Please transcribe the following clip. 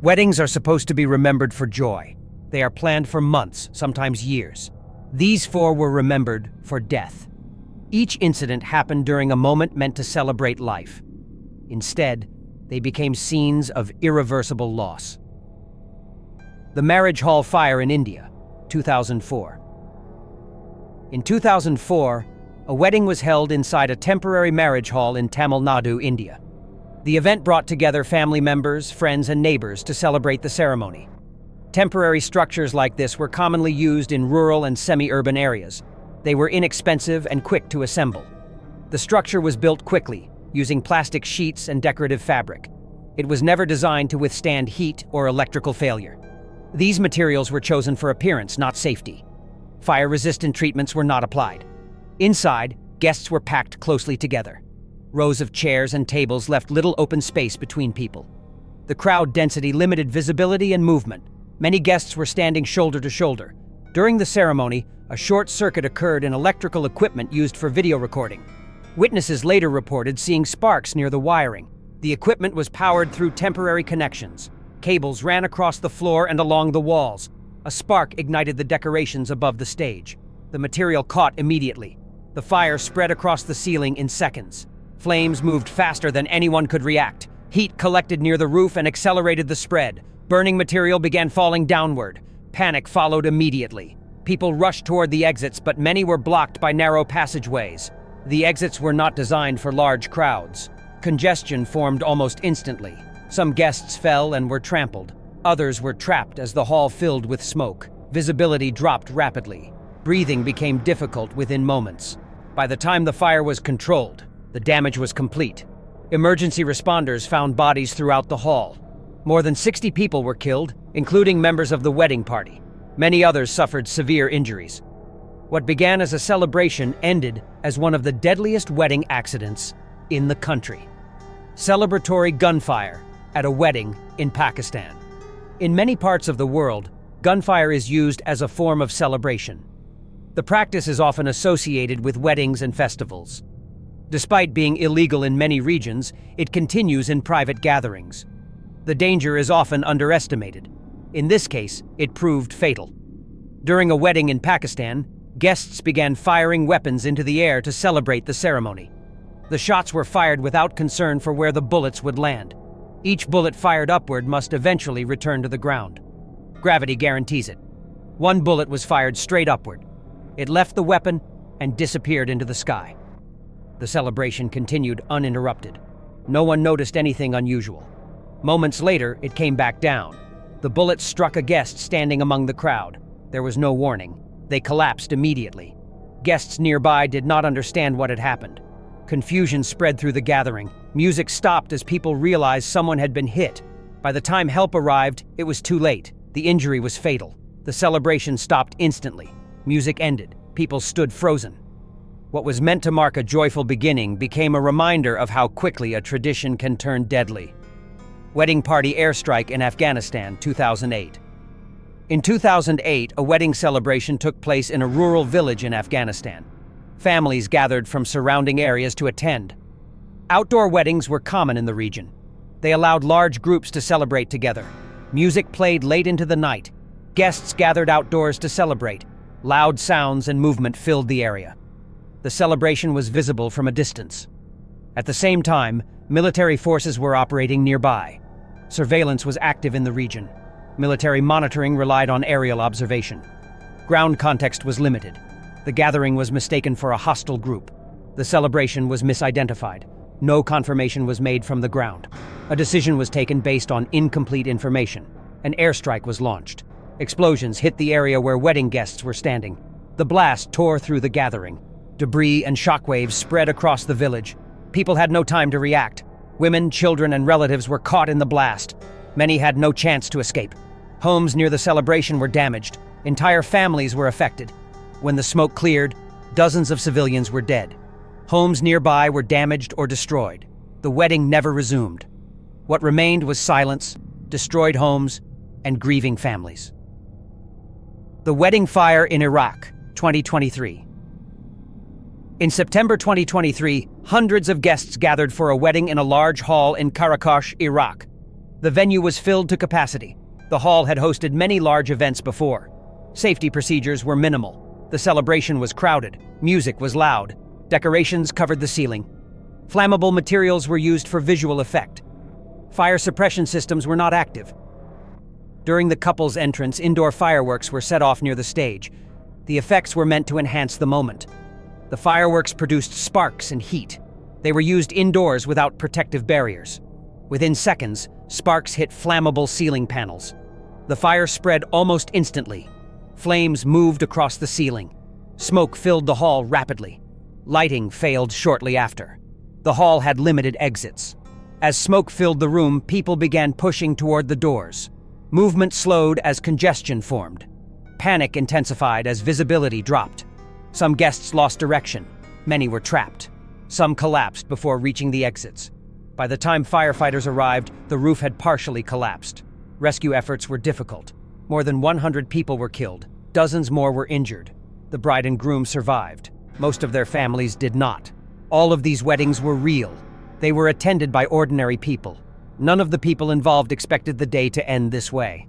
Weddings are supposed to be remembered for joy. They are planned for months, sometimes years. These four were remembered for death. Each incident happened during a moment meant to celebrate life. Instead, they became scenes of irreversible loss. The Marriage Hall Fire in India, 2004. In 2004, a wedding was held inside a temporary marriage hall in Tamil Nadu, India. The event brought together family members, friends, and neighbors to celebrate the ceremony. Temporary structures like this were commonly used in rural and semi-urban areas. They were inexpensive and quick to assemble. The structure was built quickly, using plastic sheets and decorative fabric. It was never designed to withstand heat or electrical failure. These materials were chosen for appearance, not safety. Fire-resistant treatments were not applied. Inside, guests were packed closely together. Rows of chairs and tables left little open space between people. The crowd density limited visibility and movement. Many guests were standing shoulder to shoulder. During the ceremony, a short circuit occurred in electrical equipment used for video recording. Witnesses later reported seeing sparks near the wiring. The equipment was powered through temporary connections. Cables ran across the floor and along the walls. A spark ignited the decorations above the stage. The material caught immediately. The fire spread across the ceiling in seconds. Flames moved faster than anyone could react. Heat collected near the roof and accelerated the spread. Burning material began falling downward. Panic followed immediately. People rushed toward the exits, but many were blocked by narrow passageways. The exits were not designed for large crowds. Congestion formed almost instantly. Some guests fell and were trampled. Others were trapped as the hall filled with smoke. Visibility dropped rapidly. Breathing became difficult within moments. By the time the fire was controlled, the damage was complete. Emergency responders found bodies throughout the hall. More than 60 people were killed, including members of the wedding party. Many others suffered severe injuries. What began as a celebration ended as one of the deadliest wedding accidents in the country. Celebratory gunfire at a wedding in Pakistan. In many parts of the world, gunfire is used as a form of celebration. The practice is often associated with weddings and festivals. Despite being illegal in many regions, it continues in private gatherings. The danger is often underestimated. In this case, it proved fatal. During a wedding in Pakistan, guests began firing weapons into the air to celebrate the ceremony. The shots were fired without concern for where the bullets would land. Each bullet fired upward must eventually return to the ground. Gravity guarantees it. One bullet was fired straight upward. It left the weapon and disappeared into the sky. The celebration continued uninterrupted. No one noticed anything unusual. Moments later, it came back down. The bullet struck a guest standing among the crowd. There was no warning. They collapsed immediately. Guests nearby did not understand what had happened. Confusion spread through the gathering. Music stopped as people realized someone had been hit. By the time help arrived, it was too late. The injury was fatal. The celebration stopped instantly. Music ended. People stood frozen. What was meant to mark a joyful beginning became a reminder of how quickly a tradition can turn deadly. Wedding party airstrike in Afghanistan, 2008. In 2008, a wedding celebration took place in a rural village in Afghanistan. Families gathered from surrounding areas to attend. Outdoor weddings were common in the region. They allowed large groups to celebrate together. Music played late into the night. Guests gathered outdoors to celebrate. Loud sounds and movement filled the area. The celebration was visible from a distance. At the same time, military forces were operating nearby. Surveillance was active in the region. Military monitoring relied on aerial observation. Ground context was limited. The gathering was mistaken for a hostile group. The celebration was misidentified. No confirmation was made from the ground. A decision was taken based on incomplete information. An airstrike was launched. Explosions hit the area where wedding guests were standing. The blast tore through the gathering. Debris and shockwaves spread across the village. People had no time to react. Women, children, and relatives were caught in the blast. Many had no chance to escape. Homes near the celebration were damaged. Entire families were affected. When the smoke cleared, dozens of civilians were dead. Homes nearby were damaged or destroyed. The wedding never resumed. What remained was silence, destroyed homes, and grieving families. The wedding fire in Iraq, 2023. In September 2023, hundreds of guests gathered for a wedding in a large hall in Karakosh, Iraq. The venue was filled to capacity. The hall had hosted many large events before. Safety procedures were minimal. The celebration was crowded. Music was loud. Decorations covered the ceiling. Flammable materials were used for visual effect. Fire suppression systems were not active. During the couple's entrance, indoor fireworks were set off near the stage. The effects were meant to enhance the moment. The fireworks produced sparks and heat. They were used indoors without protective barriers. Within seconds, sparks hit flammable ceiling panels. The fire spread almost instantly. Flames moved across the ceiling. Smoke filled the hall rapidly. Lighting failed shortly after. The hall had limited exits. As smoke filled the room, people began pushing toward the doors. Movement slowed as congestion formed. Panic intensified as visibility dropped. Some guests lost direction. Many were trapped. Some collapsed before reaching the exits. By the time firefighters arrived, the roof had partially collapsed. Rescue efforts were difficult. More than 100 people were killed. Dozens more were injured. The bride and groom survived. Most of their families did not. All of these weddings were real. They were attended by ordinary people. None of the people involved expected the day to end this way.